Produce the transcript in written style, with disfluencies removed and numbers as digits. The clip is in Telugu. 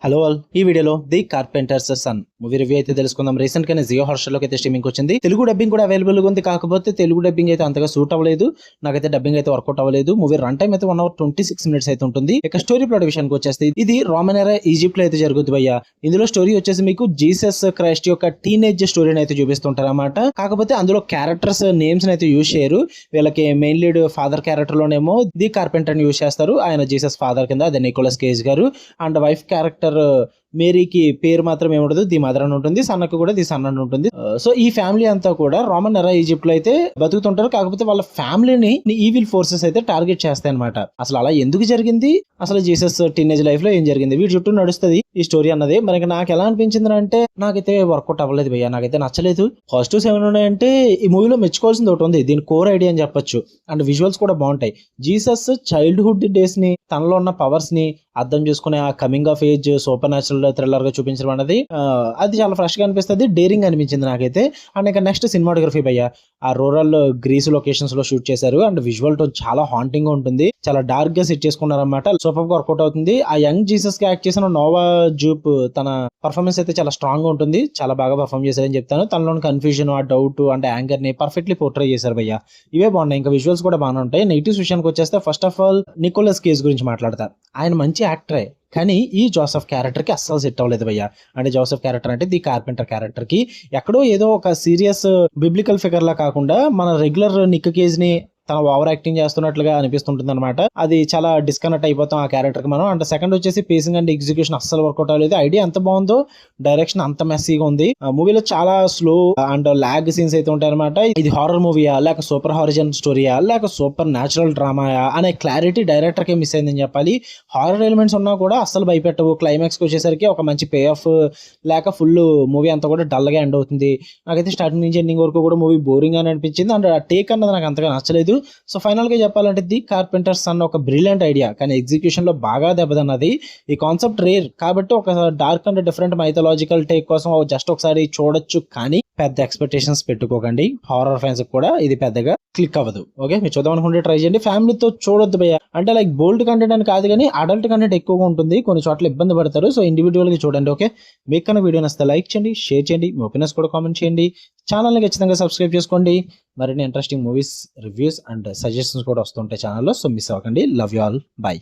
హలో ఆల్, ఈ వీడియోలో the Carpenter's Son movie review అయితే తెలుసుకుందాం. రీసెంట్ గానే జియో హాట్‌స్టార్ లోకి అయితే స్ట్రీమింగ్ వచ్చింది. తెలుగు డబ్బింగ్ కూడా అవైలబుల్ గా ఉంది. కాకపోతే తెలుగు డబ్బింగ్ అయితే అంతగా సూట్ అవ్వలేదు. నాకైతే డబ్బింగ్ అయితే వర్కౌట్ అవ్వలేదు. మూవీ రన్ టైం అయితే 1 అవర్ 26 మినిట్స్ అయితే ఉంటుంది. ఇక స్టోరీ ప్లాట్ విషయానికి వచ్చేస్తే ఇది రోమన్ ఎరా ఈజిప్ట్ లో అయితే జరుగుతుంది భయ్య. ఇందులో స్టోరీ వచ్చేసి మీకు జీసస్ క్రైస్ట్ యొక్క టీనేజ్ స్టోరీని అయితే చూపిస్తుంటారు అన్నమాట. కాకపోతే అందులో క్యారెక్టర్స్ నేమ్స్ అయితే యూజ్ చేయరు. వీళ్ళకి మెయిన్ లీడ్ ఫాదర్ క్యారెక్టర్ లోనేమో ది కార్పెంటర్ ని యూజ్ చేస్తారు. ఆయన జీసస్ ఫాదర్ కింద, అదే నికోలస్ కేజ్ గారు. అండ్ వైఫ్ క్యారెక్టర్ మేరీకి పేరు మాత్రం ఏముండదు, ది మదర్ అని ఉంటుంది. సన్నకు కూడా ది సన్ అని ఉంటుంది. సో ఈ ఫ్యామిలీ అంతా కూడా రోమన్ ఎరా ఈజిప్ట్ లో అయితే బతుకుతుంటారు. కాకపోతే వాళ్ళ ఫ్యామిలీని ఈవిల్ ఫోర్సెస్ అయితే టార్గెట్ చేస్తాయి అనమాట. అసలు అలా ఎందుకు జరిగింది, అసలు జీసస్ టీనేజ్ లైఫ్ లో ఏం జరిగింది, వీటి చుట్టూ నడుస్తుంది ఈ స్టోరీ అన్నది. మరి నాకు ఎలా అనిపించింది అంటే, నాకైతే వర్కౌట్ అవ్వలేదు భయ్య, నాకైతే నచ్చలేదు. పాజిటివ్స్ ఏమైనా ఉన్నాయంటే ఈ మూవీలో మెచ్చుకోవాల్సింది ఒకటి ఉంది, దీని కోర్ ఐడియా అని చెప్పొచ్చు. అండ్ విజువల్స్ కూడా బాగుంటాయి. జీసస్ చైల్డ్హుడ్ డేస్ ని, తనలో ఉన్న పవర్స్ ని అర్థం చేసుకునే ఆ coming of age super natural thriller గా చూపించడం అనేది అది చాలా ఫ్రెష్ గా అనిపిస్తుంది, డేరింగ్ అనిపించింది నాకైతే. అండ్ ఇంకా నెక్స్ట్ సినిమాటోగ్రఫీ భయ్య, ఆ రూరల్ గ్రీస్ లొకేషన్స్ లో షూట్ చేశారు. అండ్ విజువల్ టోన్ చాలా హాంటింగ్ గా ఉంటుంది, చాలా డార్క్ గా సెట్ చేసుకున్నారు అనమాట. సూపర్ గా వర్కౌట్ అవుతుంది. ఆ యంగ్ జీసస్ గా యాక్ట్ చేసిన నోవా జూప్, తన పర్ఫార్మెన్స్ అయితే చాలా స్ట్రాంగ్ గా ఉంటుంది. చాలా బాగా పర్ఫార్మ్ చేశారని చెప్తాను. తనలోని కన్ఫ్యూజన్, ఆ డౌట్ అండ్ యాంగర్ ని పర్ఫెక్ట్లీ పోర్ట్రే చేశారు భయ్య. ఇవే బాగున్నాయి. ఇంకా విజువల్స్ కూడా బాగానే ఉంటాయి. నెగిటివ్స్ విషయానికి వచ్చేస్తే first of all Nicolas Cage గురించి మాట్లాడతారు. ఆయన మంచి యాక్టరే, కానీ ఈ జోసెఫ్ క్యారెక్టర్ కి అస్సలు సెట్ అవ్వలేదు భయ్య. అంటే జోసెఫ్ క్యారెక్టర్ అంటే ది కార్పెంటర్ క్యారెక్టర్ కి ఎక్కడో ఏదో ఒక సీరియస్ బిబ్లికల్ ఫిగర్ లా కాకుండా మన రెగ్యులర్ నిక్ కేజ్ ని తన ఓవర్ యాక్టింగ్ చేస్తున్నట్లుగా అనిపిస్తుంటుంది అనమాట. అది చాలా డిస్కనెక్ట్ అయిపోతాం ఆ క్యారెక్టర్ కి మనం. అండ్ సెకండ్ వచ్చేసి పేసింగ్ అండ్ ఎగ్జిక్యూషన్ అస్సలు వర్కౌట్ అవ్వలేదు. ఐడియా ఎంత బాగుందో, డైరెక్షన్ అంత మెస్సీగా ఉంది. మూవీలో చాలా స్లో అండ్ లాగ్ సీన్స్ అయితే ఉంటాయి అనమాట. ఇది హారర్ మూవీయా, లేక సూపర్ హారిజన్ స్టోరీయా, లేక సూపర్ న్యాచురల్ డ్రామాయా అనే క్లారిటీ డైరెక్టర్ కే మిస్ అయిందని చెప్పాలి. హారర్ ఎలిమెంట్స్ ఉన్నా కూడా అస్సలు భయపెట్టవు. క్లైమాక్స్ కి వచ్చేసరికి ఒక మంచి పే ఆఫ్ లేక ఫుల్ మూవీ అంతా కూడా డల్ గా ఎండ్ అవుతుంది. నాకైతే స్టార్టింగ్ నుంచి ఎండింగ్ వరకు కూడా మూవీ బోరింగ్ అని అనిపించింది. అండ్ ఆ టేక్ అన్నది నాకు అంతగా నచ్చలేదు. సో ఫైనల్ గా చెప్పాలంటే ది కార్పెంటర్స్ సన్ ఒక బ్రిలియంట్ ఐడియా, కానీ ఎగ్జిక్యూషన్ లో బాగా దెబ్బతిన్నది. ఈ కాన్సెప్ట్ రేర్ కాబట్టి ఒక dark and different mythological take కోసం జస్ట్ ఒకసారి చూడొచ్చు, కానీ పెద్ద ఎక్స్పెక్టేషన్స్ పెట్టుకోకండి. హారర్ ఫ్యాన్స్ కూడా ఇది పెద్దగా క్లిక్ అవ్వదు. ఓకే, మీరు చూద్దాం అనుకుంటే ట్రై చేయండి. ఫ్యామిలీతో చూడొద్దు భయ్య. అంటే లైక్ బోల్డ్ కంటెంట్ అని కాదు, కానీ అడల్ట్ కంటెంట్ ఎక్కువగా ఉంటుంది, కొన్ని చోట్ల ఇబ్బంది పడతారు. సో ఇండివిజువల్ గా చూడండి. ఓకే, మీకు కన్నా వీడియో నచ్చితే లైక్ చేయండి, షేర్ చేయండి, మీ ఒపీనియన్స్ కూడా కామెంట్ చేయండి. ఛానల్ని ఖచ్చితంగా సబ్స్క్రైబ్ చేసుకోండి. మరిన్ని interesting movies reviews and suggestions కూడా వస్తుంటాయి ఛానల్లో. సో మిస్ అవ్వకండి. Love you all, by.